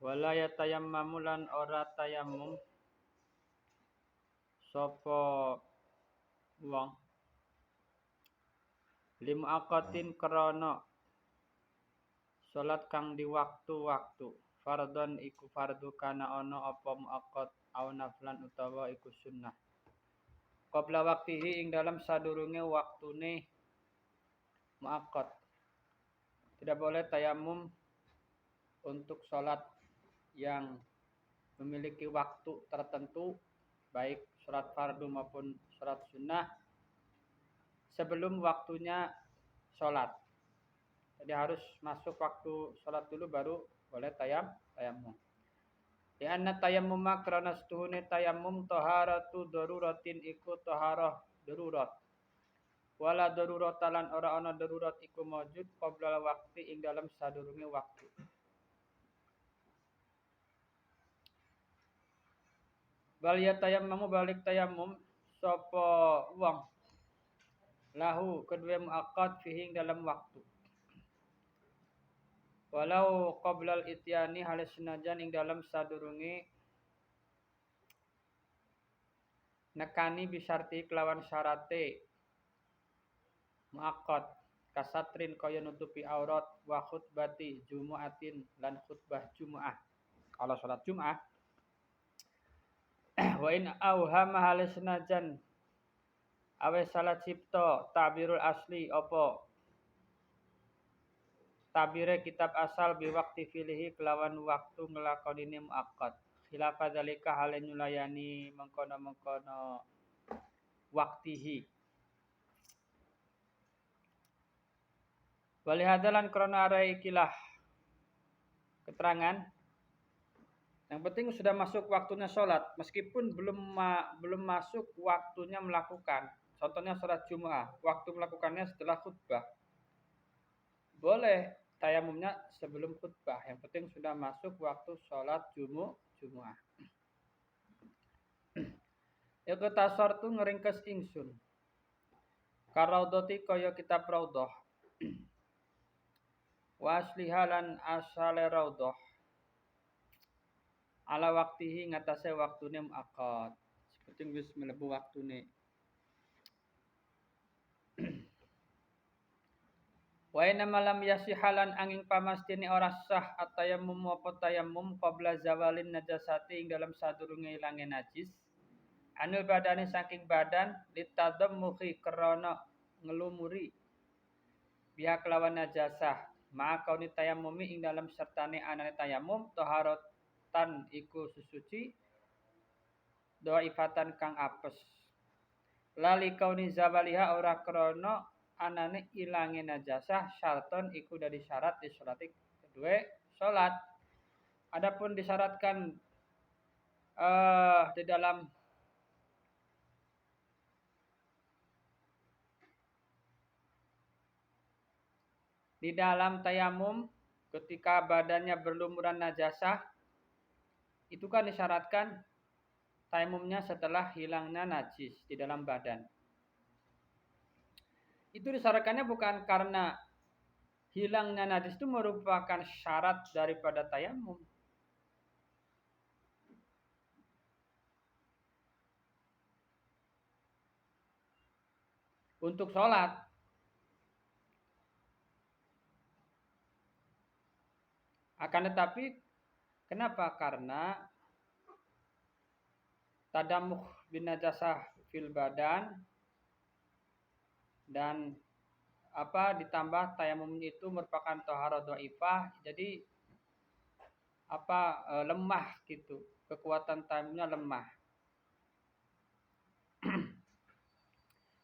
Wala yatayammamu lan ora tayammum sapa wong limuaqatin krana salat kang di waktu-waktu. Fardhon iku fardu kana ana apa muaqqat au naflan utawa iku sunnah. Qabla waktihi ing dalam sadurunge waktune muaqqat. Tidak boleh tayamum untuk salat yang memiliki waktu tertentu, baik salat fardu maupun salat sunnah, sebelum waktunya salat. Jadi harus masuk waktu salat dulu baru boleh tayamum. Di anna tayammuma krana setuhune tayamum taharatu daruratin iku taharah darurat. Wala darurat lan ora ana darurat iku maujud qabla waktu ing dalam sadurunge waktu. Bal ya tayammamu balik tayamum sapa wong lahu kedua muaqqat fihi dalam waktu. Walau qablal ityani halis senajan ing dalam sadurunge nekani bisarti kelawan syarate muaqqat kasatrin kaya nutupi aurat wa khutbati jumu'atin lan khutbah Jumaah. Kalau salat Jumaah wa in auhama halis senajan awe salat cipta ta'birul asli apa tabire kitab asal biwakti filihi kelawan waktu ngelakonine muaqqat. Khilafa dzalika hale nyulayani mengkono-mengkono waktihi. Walihadalan krona arai ikilah keterangan. Yang penting sudah masuk waktunya sholat, meskipun belum masuk waktunya melakukan. Contohnya sholat Jumat, waktu melakukannya setelah khutbah. Boleh tayamumnya sebelum khutbah. Yang penting sudah masuk waktu sholat Jumat. Iqtasar tu ngeringkes ingsun. Karaudoti kaya kitab Raudhah. Wa aslihalan asale Raudhah. Ala waktihi ngatasé waktune muaqqat. Seperti wis mlebu waktune. Wa inna malam yasihalan angin pamastine ora sah atayammum apa tayammum qabla zawalin najasati ing dalam sadurunge ilange najis. Anil badane saking badan litadammuhi krana ngelumuri biha kelawan najasah. Maka kauni tayammumi ing dalam sertane anane tayammum taharatan iku susuci dhaifatan kang apes. Lali kauni zawaliha ora krana anane ilange najasah syarton iku dari syarat di salati kedua salat. Adapun disyaratkan di dalam tayamum ketika badannya berlumuran najasah itu kan disyaratkan tayamumnya setelah hilangnya najis di dalam badan. Itu disyaratkannya bukan karena hilangnya najis itu merupakan syarat daripada tayamum. Untuk sholat. Akan tetapi kenapa? Karena tadamuh bin najasah fil badan dan ditambah tayamum itu merupakan taharah dhaifah, jadi lemah gitu, kekuatan tayamumnya lemah.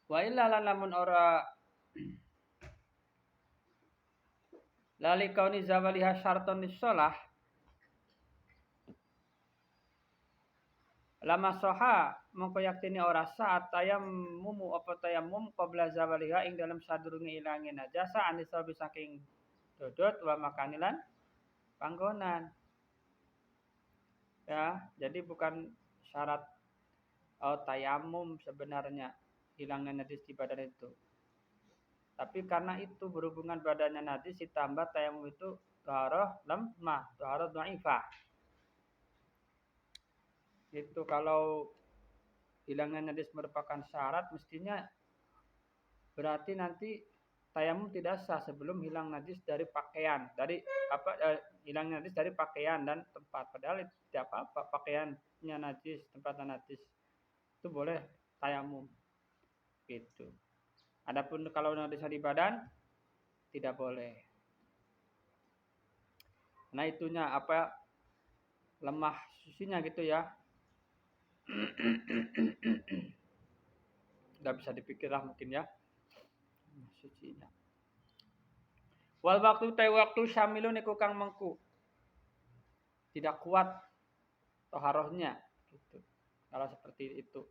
Wa illa lamun ora lali kauni zawaliha syarton lis-shalah lama soha mongko yaktine ora saat tayammum apa tayammum qabla zawaliha ing dalam sadurunge ilange najasa anisabi saking dodot wa makanilan panggonan. Ya, jadi bukan syarat tayammum sebenarnya hilangnya najis di badan itu. Tapi karena itu berhubungan badannya najis ditambah tayamum itu taharah lemah, taharah dhaifah. Itu kalau hilangnya najis merupakan syarat, mestinya berarti nanti tayamum tidak sah sebelum hilang najis dari pakaian, dari apa hilang najis dari pakaian dan tempat. Padahal itu tidak apa-apa, pakaiannya najis, tempatnya najis. Itu boleh tayamum gitu. Adapun kalau najis di badan tidak boleh. Nah, itunya apa lemah susinya gitu ya. Nggak bisa dipikir lah mungkin ya. Sucinya. Wal waktu teh waktu syamilun iku kang mengku. Tidak kuat toharohnya gitu. Kalau seperti itu.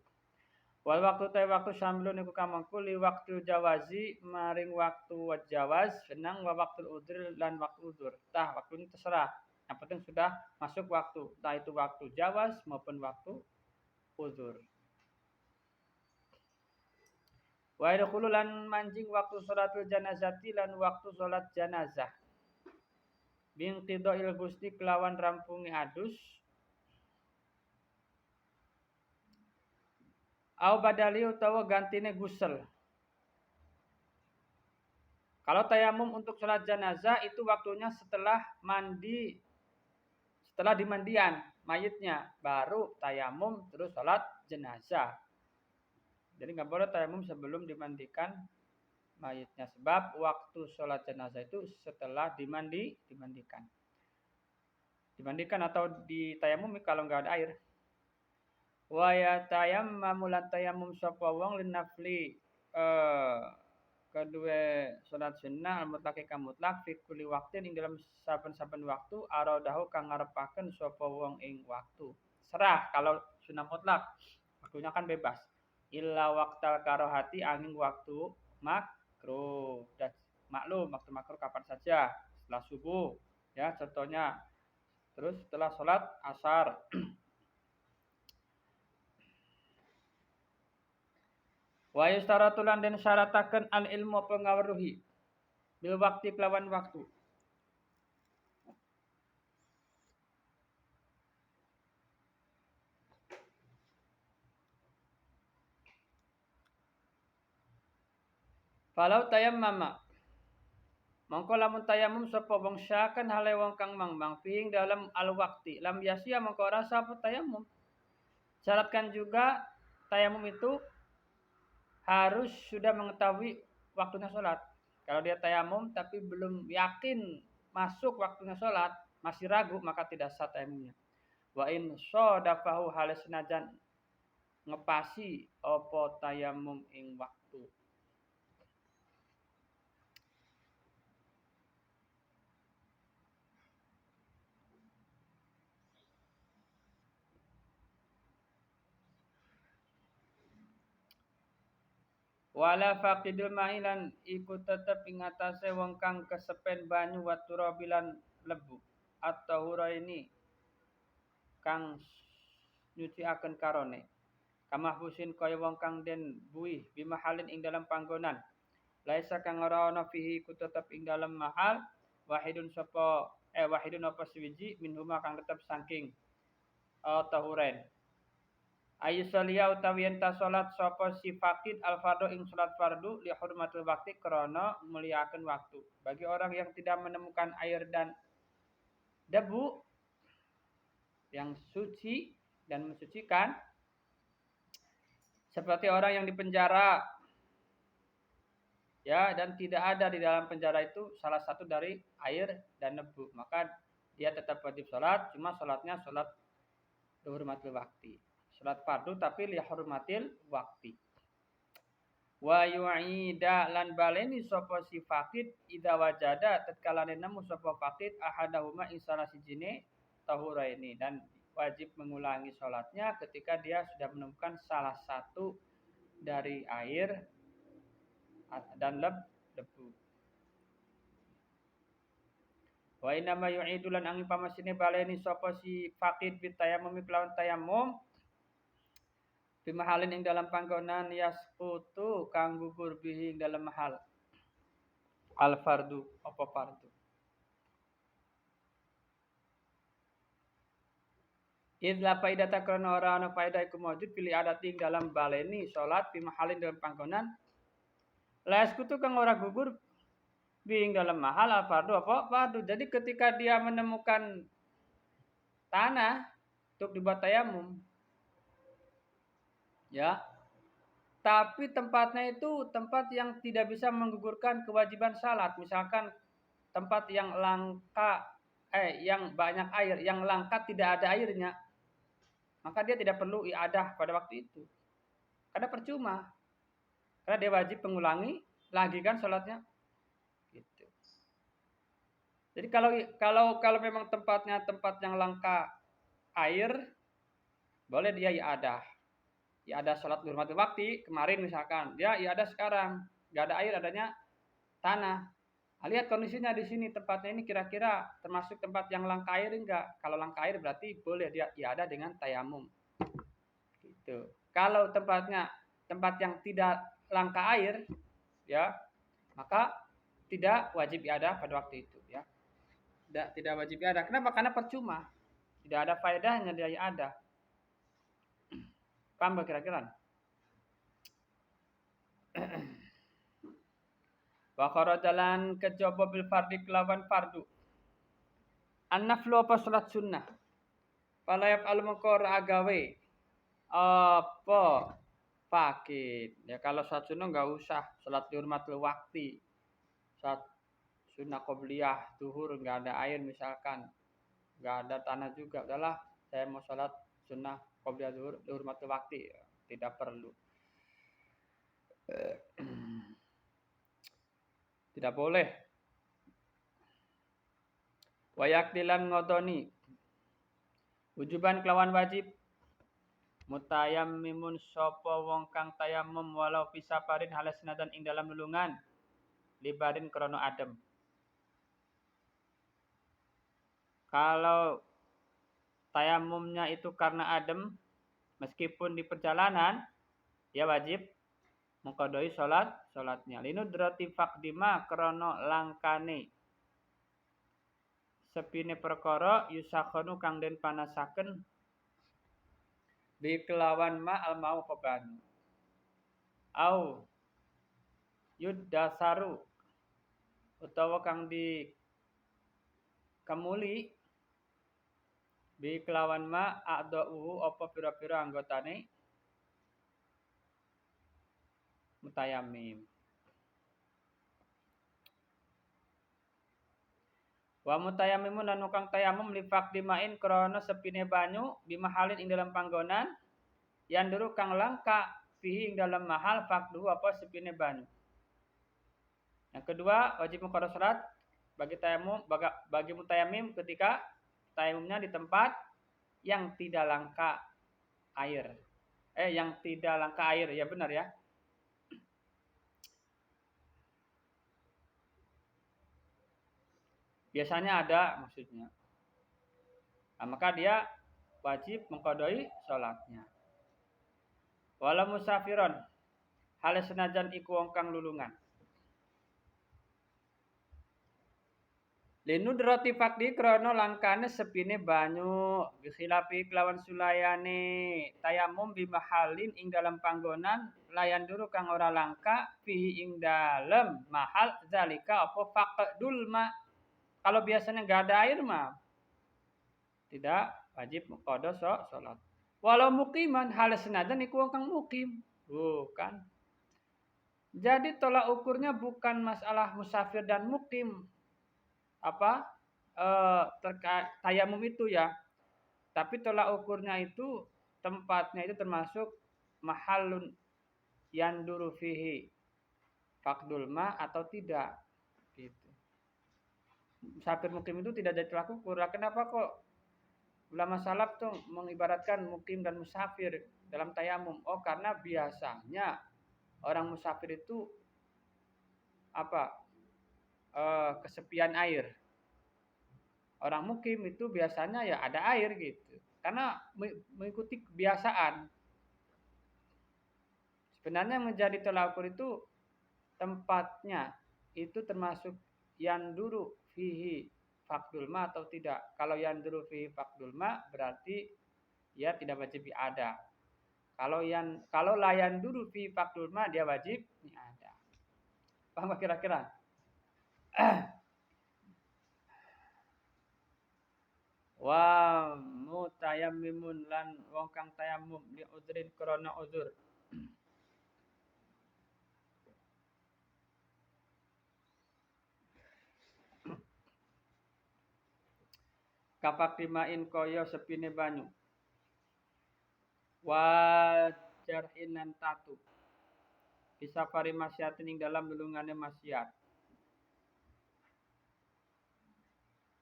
Wal waktu teh waktu syamilun iku kang mengku li waktu jawazi maring waktu wajawaz senang wa waktu udur lan waktu udur. Tah waktu ini terserah. Yang penting sudah masuk waktu. Entah itu waktu jawaz maupun waktu udur. Wa yadkhulu lan manjing waktu sholatul janazati lan waktu sholat janazah. Bin qida'il gusti kelawan rampungi adus. Au badali utawa gantine gusel. Kalau tayamum untuk sholat janazah itu waktunya setelah mandi, setelah dimandian mayitnya, baru tayamum terus sholat jenazah. Jadi nggak boleh tayamum sebelum dimandikan mayitnya, sebab waktu sholat jenazah itu setelah dimandikan atau ditayamumi kalau nggak ada air. Wa yatayammamu lan tayamum sapa wong linafli kedua salat sunnah mutlaq kang mutlak fi kulli waqtin ing dalam saben-saben waktu aradahu kang ngarepaken sapa wong ing waktu. Serah kalau sunnah mutlak waktunya kan bebas. Illa waqtal karohati angin waktu makruh. Dan maklum waktu makruh kapan saja, setelah subuh ya contohnya. Terus setelah sholat asar. Wa yustaratu lan den syarataken al ilmu pengaweruhi bil waktu kelawan waktu. Falau tayammama mongko lamun tayamum sapa wong syakan hale wong kang mangmang ping dalam al waqti lam yasia mongko rasa apa tayamum. Syaratkan juga tayamum itu harus sudah mengetahui waktunya sholat. Kalau dia tayamum tapi belum yakin masuk waktunya sholat, masih ragu, maka tidak sah tayamumnya. Wa in shadafahu hale senajan ngepasi apa tayamum ing waktu. Wala faqidul ma'ilan iku tetep ing atase wong kang kesepen banyu wa turabilan lebu atau huraini kang nyuciaken karone. Kamahbusin kaya wong kang den buih bimahalin ing dalam panggonan. Laisa kang ora ana fihi iku tetep ing dalam mahal wahidun apa suwiji minhuma kang tetep saking tahuren. Ayu salia utawi enta salat sapa si faqid al fardu ing salat fardu li hurmatil waqti krana muliakeun waktu. Bagi orang yang tidak menemukan air dan debu yang suci dan mensucikan, seperti orang yang dipenjara ya dan tidak ada di dalam penjara itu salah satu dari air dan debu, maka dia tetap wajib salat, cuma salatnya salat dihormatil waktu. Salat fardu tapi li hurmatil waktu. Wa yu'ida lan baleni sapa si faqid idza wajada tatkala nemu sapa faqid ahadahuma ing salah sijine tahuraini, dan wajib mengulangi salatnya ketika dia sudah menemukan salah satu dari air dan debu. Wa inna ma yu'idu lan angin pamasine baleni sapa si faqid bitayamum kelawan tayamum bimahalin ing dalam panggonan yasqutu kang gugur bihi ing dalam mahal al fardu apa fardu. Idza faidata krana ora ana faedah iku maujud pilih adat ing dalam baleni salat fi mahalin dalam panggonan las kutu kang ora gugur ing dalam mahal al fardu apa fardu. Jadi ketika dia menemukan tanah untuk dibuat tayamum ya, tapi tempatnya itu tempat yang tidak bisa menggugurkan kewajiban salat, misalkan tempat yang langka yang banyak air, yang langka tidak ada airnya, maka dia tidak perlu iadah pada waktu itu. Karena percuma. Karena dia wajib mengulangi lagi kan salatnya. Gitu. Jadi kalau memang tempatnya tempat yang langka air, boleh dia iadah. Iadah salat hurmatil waktu kemarin misalkan, dia iadah sekarang, enggak ada air, adanya tanah. Lihat kondisinya di sini, tempatnya ini kira-kira termasuk tempat yang langka air enggak? Kalau langka air berarti boleh dia iadah dengan tayamum. Gitu. Kalau tempatnya tempat yang tidak langka air, ya, maka tidak wajib iadah pada waktu itu, ya. Tidak wajib iadah. Kenapa? Karena percuma. Tidak ada faedahnya dia iadah. Paham kira-kira? Wa kharajalan kejaba bil fardi kelawan fardu. An-naflu apa salat sunnah. Falayaf al-mukor agawe. Apa fakir. Ya kalau salat sunnah enggak usah. Salat hurmatul waktu. Salat sunnah qobliyah zuhur enggak ada air misalkan. Enggak ada tanah juga. Udahlah, saya mau salat sunnah qobliyah zuhur hurmatul waktu. Tidak perlu. Tidak boleh. Wayak dilan ngodoni. Wujuban kelawan wajib. Mutayammimun sapa wong kang tayamum walau pisaparin halasnadan ing dalam lulungan. Libarin krono adem. Kalau tayamumnya itu karena adem, meskipun di perjalanan, ya wajib mengkodoi sholatnya. Linudrati faqdima krono langkane. Sepine perkara yusakhonu kang den panasaken bi kelawan ma al mau kebanyu. Au yuddasaru utawa kang di kemuli bi kelawan ma a'dha'uhu apa pira-pira anggotane mutayammim. Wa mutayammimun lan kang tayamum li faqdimain krana sepine banyu bimahalin ing dalam panggonan yang dulu kang langka fihi ing dalam mahal faqduhu apa sepine banyu. Yang kedua wajib mengqada salat bagi mutayammim ketika tayamumnya di tempat yang tidak langka air. Yang tidak langka air, ya benar ya. Biasanya ada maksudnya. Nah, maka dia wajib mengkodoi sholatnya. Walau musafiron, hal senajan iku wong kang lulungan. Linudrati fakdi krono langkane sepine banyu bikhilafi kelawan sulayane tayamum bimahalin ing dalam panggonan layan duru kang ora langka fihi ing dalem mahal zalika apa faqdul ma. Kalau biasanya enggak ada air mah tidak wajib qada salat. Walau mukiman hal senajan iku wong kang mukim. Bukan. Jadi tolak ukurnya bukan masalah musafir dan mukim. Terkait tayamum itu ya. Tapi tolak ukurnya itu tempatnya itu termasuk mahalun yanduru fihi faqdul ma atau tidak gitu. Musafir mukim itu tidak jadi tolak ukur. Kenapa kok ulama salaf tuh mengibaratkan mukim dan musafir dalam tayamum? Oh, karena biasanya orang musafir itu kesepian air. Orang mukim itu biasanya ya ada air gitu. Karena mengikuti kebiasaan. Sebenarnya menjadi tolak ukur itu tempatnya itu termasuk yanduru fihi faqdul ma atau tidak. Kalau yanduru fihi faqdul ma berarti ya tidak wajib ada. Kalau layan dulu fi faqdul ma dia wajib ada. Paham kira-kira? Wa mutayammimun lan wong kang tayammum li udrin krana uzur. Kapak dimain kaya sepine banyu. Wa jarhinan tatu. Bisa pari masyiatin ing dalam lulungane maksiat.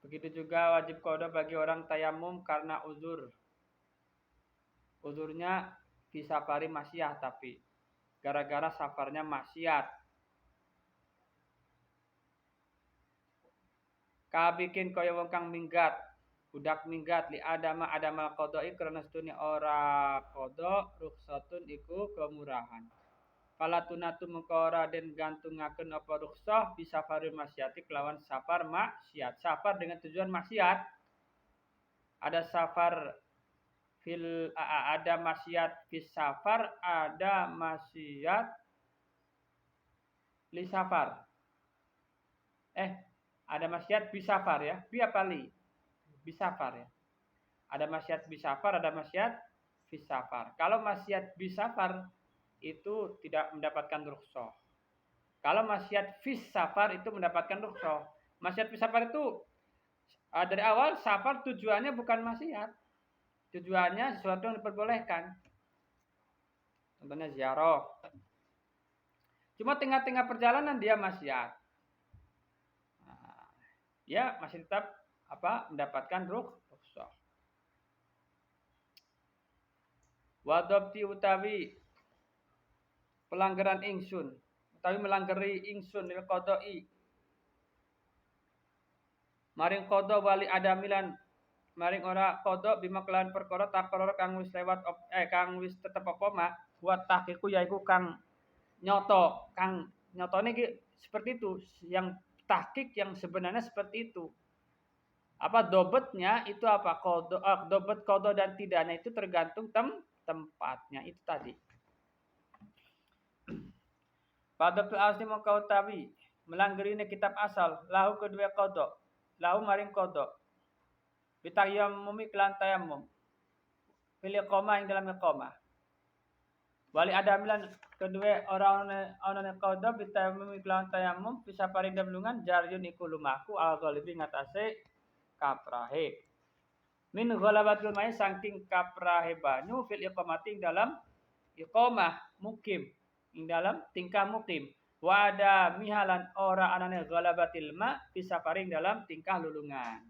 Begitu juga wajib qada bagi orang tayamum karena uzur. Uzurnya bisa pari maksiat tapi gara-gara safarnya maksiat. Kabikin kaya wong kang minggat, budak minggat li adama qada'i karena setune ora qada rukhsatun iku kemurahan. Fala tunatu mengko ora den gantungaken apa rukhsah bisa faril maksiati kelawan safar maksiat. Safar dengan tujuan maksiat. Ada safar ada maksiat fis safar, ada maksiat li safar. Ada maksiat bisafar ya. Bi apa li? Bisafar ya. Ada maksiat bisafar, ada maksiat bisafar. Kalau maksiat bisafar itu tidak mendapatkan rukhsah. Kalau maksiat fis safar itu mendapatkan rukhsah. Maksiat fis safar itu dari awal safar tujuannya bukan maksiat. Tujuannya sesuatu yang diperbolehkan. Contohnya ziarah. Cuma tengah-tengah perjalanan dia maksiat. Nah, ya masih tetap mendapatkan rukhsah. Wadabti utawi pelanggaran ingsun utawi melanggeri ingsun lil qada'i maring qada wali adamilan maring ora qada bima kelawan perkara takror kang wis lewat kang wis tetep apa mak buat tahqiqu yaiku kang nyotone iki seperti itu, yang tahqiq yang sebenarnya seperti itu. Dobetnya itu apa? Dobet qada dan tidaknya itu tergantung tempatnya itu tadi. Pada asli maka utawi melanggerine kitab asal lahu kedua qada lahu maring qada bitayamum iklan tayamum pilih koma ing dalam koma wali adamilan kedua orang ana qada bitayamum iklan tayamum bisa paring damlungan jaryun iku lumaku al ghalibi ngatasé kaprahe min ghalabatul mai saking kaprahe banyu fil iqamati dalam iqamah mukim ing dalam tingkah mukim wa ada mihalan ora anane ghalabatil ma bisa paring dalam tingkah lulungan.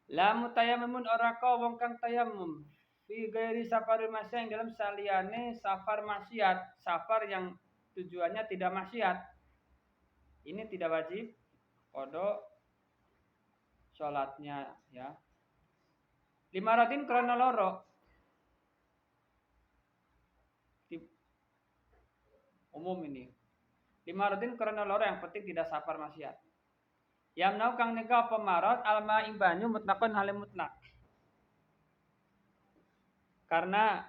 La mutayammun ora ka wong kang tayamum fi ghairi safaril maksiat dalam saliyane safar maksiat, safar yang tujuannya tidak maksiat. Ini tidak wajib qada salatnya ya. 5 krana loro. Umum ini. 5 krana loro yang penting tidak safar maksiat. Yamnau kang nika apa marot alma ing banyu mutlakon halim mutlak. Karena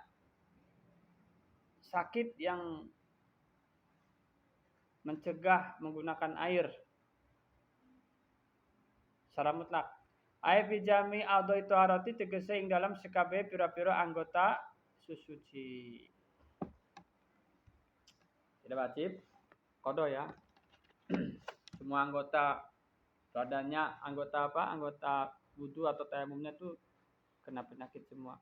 sakit yang mencegah menggunakan air secara mutlak. Air bijami aldo itu harati tegese ing dalam sekabeh pira-pira anggota susuci. Tidak wajib qada ya. Semua anggota badannya anggota wudu atau tayamumnya tuh kena penyakit semua.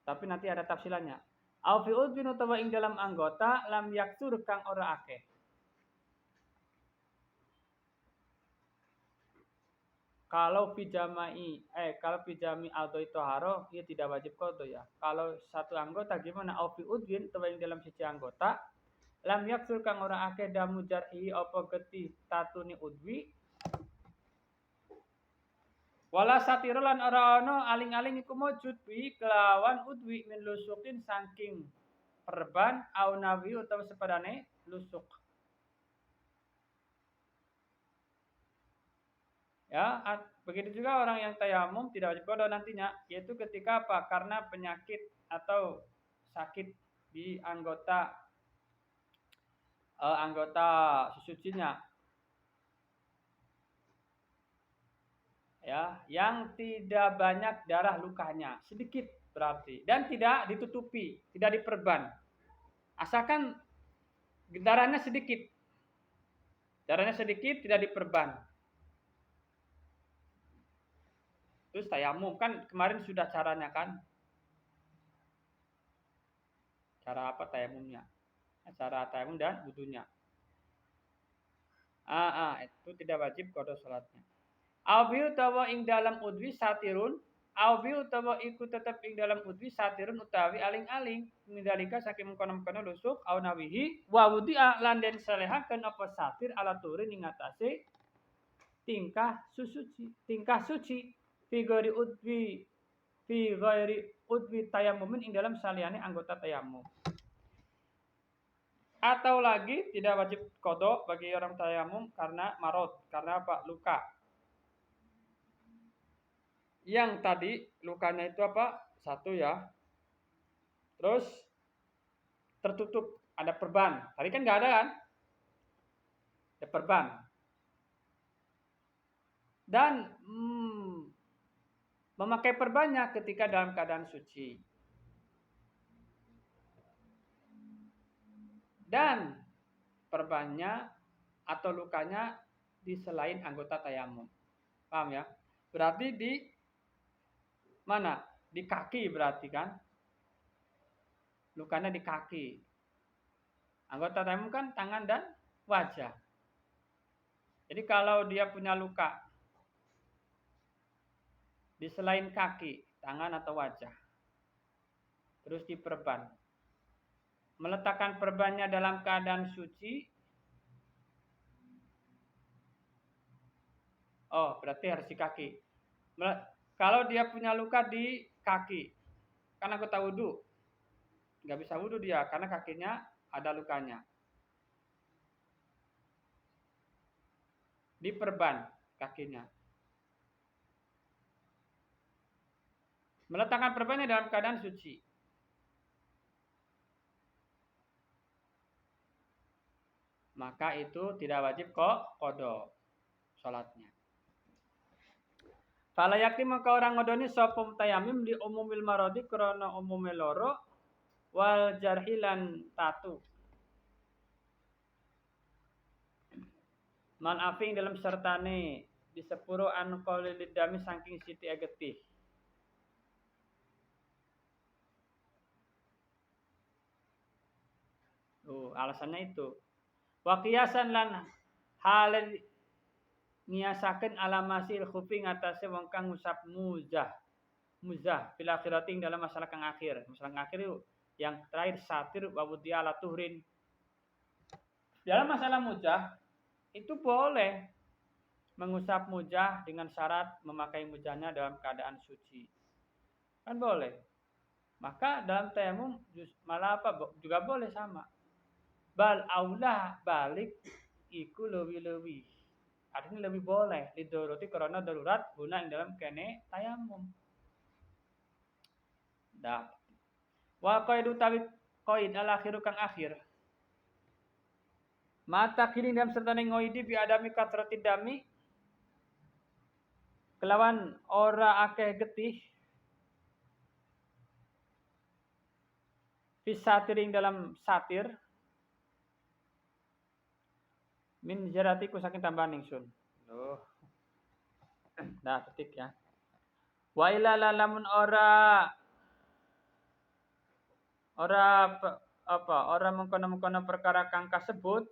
Tapi nanti ada tafsilannya. Au fi udhun utawa ing dalam anggota lam yaksur kang ora akeh. Kalau pijami atau toharo, ya tidak wajib qada ya. Kalau satu anggota gimana? Au fi udwin atau yang dalam sisi anggota, lam yaksul kang ora akeh damu jarhi apa getih tatune udwi, wala satiru lan ora ana aling-aling iku mujud bi kelawan udwi min lusukin saking perban au nawi utawa sepadane lusuk. Ya, begitu juga orang yang tayamum tidak wajib qada nantinya, yaitu ketika apa? Karena penyakit atau sakit di anggota sesucinya, ya, yang tidak banyak darah lukanya, sedikit berarti, dan tidak ditutupi, tidak diperban, asalkan darahnya sedikit, tidak diperban. Terus tayamum kan kemarin sudah caranya kan? Cara apa tayamumnya? Cara tayamum dan wudunya. Itu tidak wajib qada salatnya. Aubi utawa ing dalam udwi satirun, aubi utawa iku tetep ing dalam udwi satirun utawi aling-aling mindalika saking mengkono-mengkono lusuk au nawihi wa wudi'a lan den salehaken apa satir ala turin ing atase tingkah suci fi ghairi udwi tayammumin ing dalam saliyane anggota tayamum. Atau lagi tidak wajib qada bagi orang tayamum karena marot, karena apa? Luka. Yang tadi lukanya itu apa? Satu ya. Terus tertutup, ada perban. Tadi kan nggak ada kan? Ada perban. Dan memakai perbannya ketika dalam keadaan suci. Dan perbannya atau lukanya di selain anggota tayamum. Paham ya? Berarti di mana? Di kaki berarti kan? Lukanya di kaki. Anggota tayamum kan tangan dan wajah. Jadi kalau dia punya luka di selain kaki, tangan atau wajah, terus diperban, meletakkan perbannya dalam keadaan suci, berarti harus di kaki. Kalau dia punya luka di kaki, kan anggota wudhu, nggak bisa wudhu dia karena kakinya ada lukanya. Diperban kakinya. Meletakkan perbannya dalam keadaan suci. Maka itu tidak wajib qada salatnya. Fala yakti maka orang ngodoni sapa tayamim di umumil maradi krana umume loro wal jarhilan tatu. Man afing dalam sertane di sepuro an qalilid dami saking siti getih. Alasannya itu. Wa qiyasan lan hal niasaken alamasil khufi ngatasé wong kang ngusap muzah fil akhirating dalam masalah kang akhir. Masalah kang akhir itu yang terakhir satir wa wudi'a ala tuhrin. Dalam masalah mujah itu boleh mengusap mujah dengan syarat memakai mujahnya dalam keadaan suci. Kan boleh. Maka dalam tayamum malah apa? Juga boleh sama. Bal aulah balik iku lewi-lewi. Artinya lebih boleh lidoroti karena darurat guna yang dalam kene tayamum. Dah. Wa qaidu tawi qaid al akhiru kang akhir. Mata kini dalam sertane ngoidi bi adami katrati dami kelawan ora akeh getih fi satiring dalam satir min jaratiku saking tambahan ingsun. Nah, ketik ya. Wa ila lamun ora mengkono-mengkono perkara kang kasebut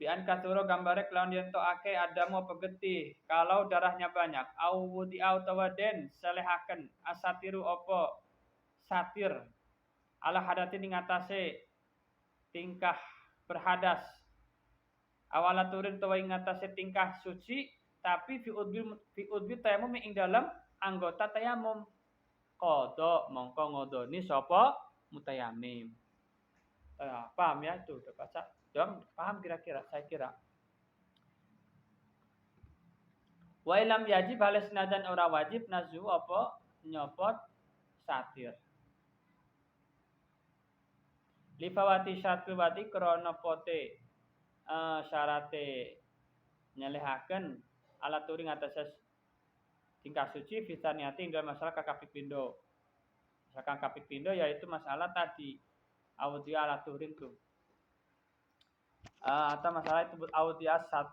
Bian katuro gambare kelawan yen ake adamu apa getih kalau darahnya banyak au wudi au tawaden salehaken asatiru apa satir ala hadatin ing atase tingkah berhadas awala turin tawa ing atase tingkah suci tapi fi udbi tayamum ing dalam anggota tayamum qada mongko ngodoni sapa mutayamim. Paham ya itu udah baca. Dong, paham kira-kira saya kira. Wa ilam yajib hales senajan ora wajib nazu apa nyopot satir. Lifawati syatwati krana pote syarate nyelehaken ala turing atas tingkah suci fisaniati ing dalam masalah kapit pindo. Misalkan kapit pindo yaitu masalah tadi audio ala turing tuh. Atau masalah itu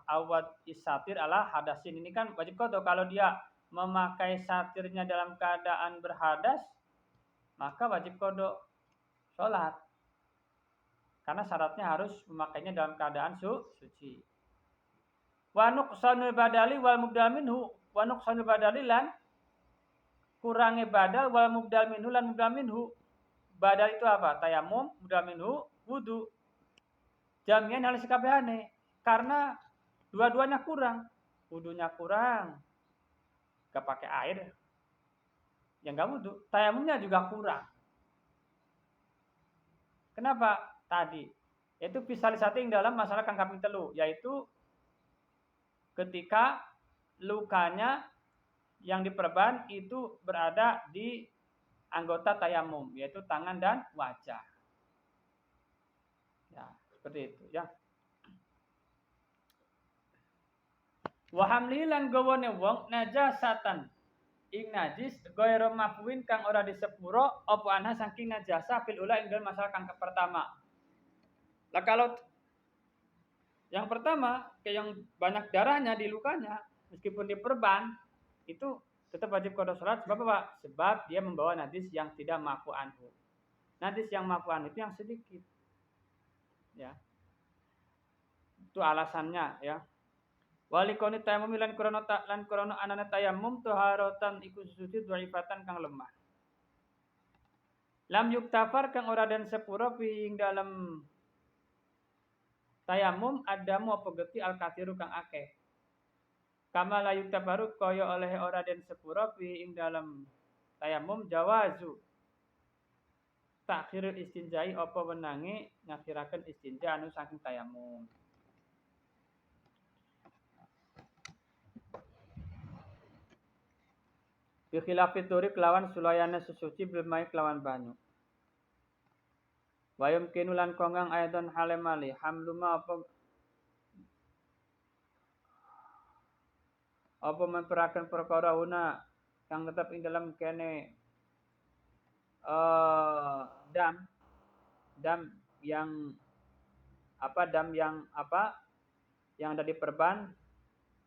awat isatir ala hadasin ini kan wajib kodo kalau dia memakai satirnya dalam keadaan berhadas maka wajib kodo sholat karena syaratnya harus memakainya dalam keadaan suci. Wa nuqsanul badali wal mubdal minhu wa nuqsanul badali lan kurangi badal wal mubdal minhu lan mubdal minhu. Badal itu apa? Tayamum, mubdal minhu wudu. Jamian hal sekabehane karena dua-duanya kurang, wudunya kurang, gak pakai air, yang gak wudu, tayamumnya juga kurang. Kenapa? Tadi itu visualisasi dalam masalah kang kaping telu, yaitu ketika lukanya yang diperban itu berada di anggota tayamum, yaitu tangan dan wajah. Ya. Seperti itu ya. Wa hamlilan gawane wong najasatan ing najis ghairu mafwin kang ora disepuro apa anha saking najasa fil ula ing masalah kang pertama. Lah kalau yang pertama kayak yang banyak darahnya di lukanya meskipun diperban itu tetap wajib qada salat sebab apa? Sebab dia membawa najis yang tidak ma'fu anhu. Najis yang ma'fu anhu itu yang sedikit. Ya. Itu alasannya ya. Walikoni tayamum lan krana anane tayamum taharatan iku suci dhaifatan kang lemah. Lam yuktafar kang ora den sepuro ing dalam tayamum adamu apa geti al kathiru kang akeh. Kama la yuktafaru kaya oleh ora den sepuro ing dalam tayamum jawazu takhirul istinjai apa wenange ngakhiraken istinja anu saking tayamum. Bi khilafi turi kelawan sulayana sesuci bil mai kelawan banyu. Wa yumkinu lan konggang ayatan halemali hamluma apa memperakan perkara una kang tetap ing dalam kene dam yang ada di perban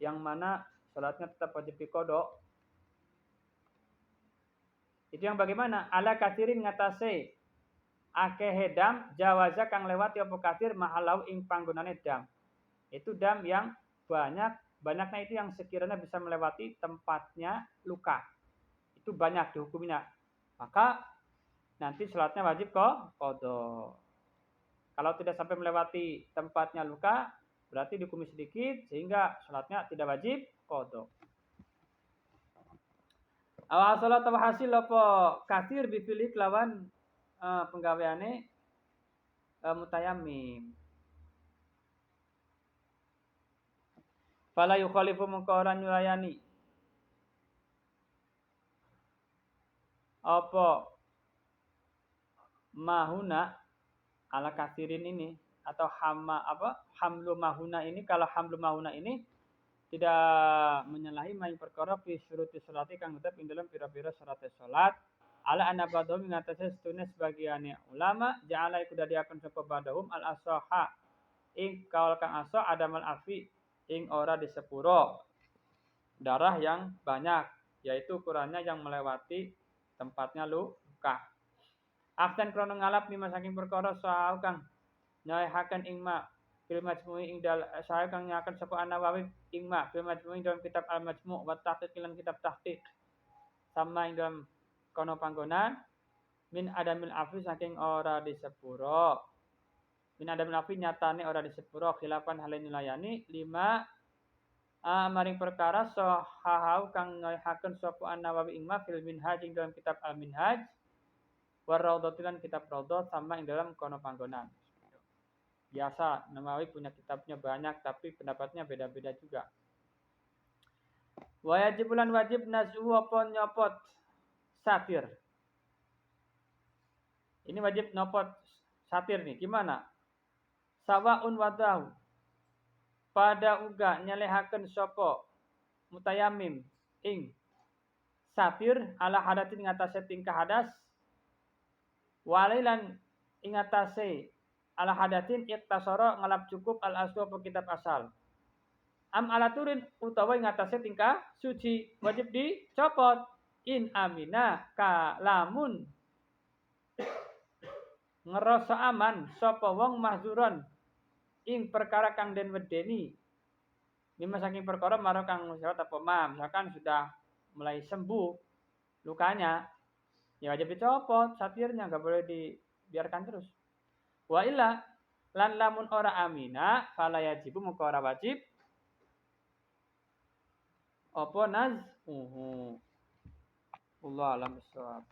yang mana salatnya tetap wajib dikodok. Itu yang bagaimana? Ala kathirin ngatase akeh dam jawaza kang lewati apa kathir mahalau ing panggonane dam. Itu dam yang banyaknya itu yang sekiranya bisa melewati tempatnya luka. Itu banyak dihukuminya. Maka nanti salatnya wajib qada. Kalau tidak sampai melewati tempatnya luka, berarti dihukumi sedikit sehingga salatnya tidak wajib qada. Awal salat hasil apa kathir bipilih kelawan penggaweane mutayammim. Fala yukhalifu mungkaran yulayani. Apa mahuna ala kathirin ini atau hamlu mahuna ini, kalau hamlu mahuna ini tidak menyalahi main perkara fi syuruti sholati kang tetep ing dalam pira-pira syarat salat ala anabadhum ing atase setune sebagiane ulama ja'ala iku dadiaken sapa badahum al asaha ing kaul kang asa adamal afi ing ora disepuro darah yang banyak, yaitu ukurannya yang melewati tempatnya luka. Aftan krono ngalap lima saking perkara sahau kang nyaehaken ing ma fil majmu'i ing dal saya kang nyaken sapa An-Nawawi ing ma fil majmu'i dalam kitab Al-Majmu' wa tahqiq lan kitab tahqiq sama ing dalam kono panggonan min adamil afi saking ora disepuro min adamil afi nyatane ora disepuro khilafan hale nilayani lima maring perkara sahahau kang ngahaken sapa An-Nawawi ing ma fil minhaj ing dalam kitab Al-Minhaj wa raudhatilan kitab raudhah sama ing dalam kono panggonan. Biasa Nawawi punya kitabnya banyak tapi pendapatnya beda-beda juga. Wajib bulan wajib nazu apa nyopot satir. Ini wajib nyopot satir nih. Gimana? Sawaun wadahu. Pada uga nyalehaken sapa mutayamim ing satir ala hadatin ngatasi tingkah hadas walilan ing atase ala hadatin iktasara ngalap cukup al aswa kitab asal. Am ala turin utawa ing atase tingkah suci wajib dicopot in amina kalamun ngerasa aman sapa wong mahzuron ing perkara kang den wedeni lima saking perkara marang kang musyarat apa ma misalkan sudah mulai sembuh lukanya ya wajib dicopot satirnya nggak boleh dibiarkan terus wa illa lan lamun ora amina fala yajibu muka ora wajib apa naz Allah alam bisawab.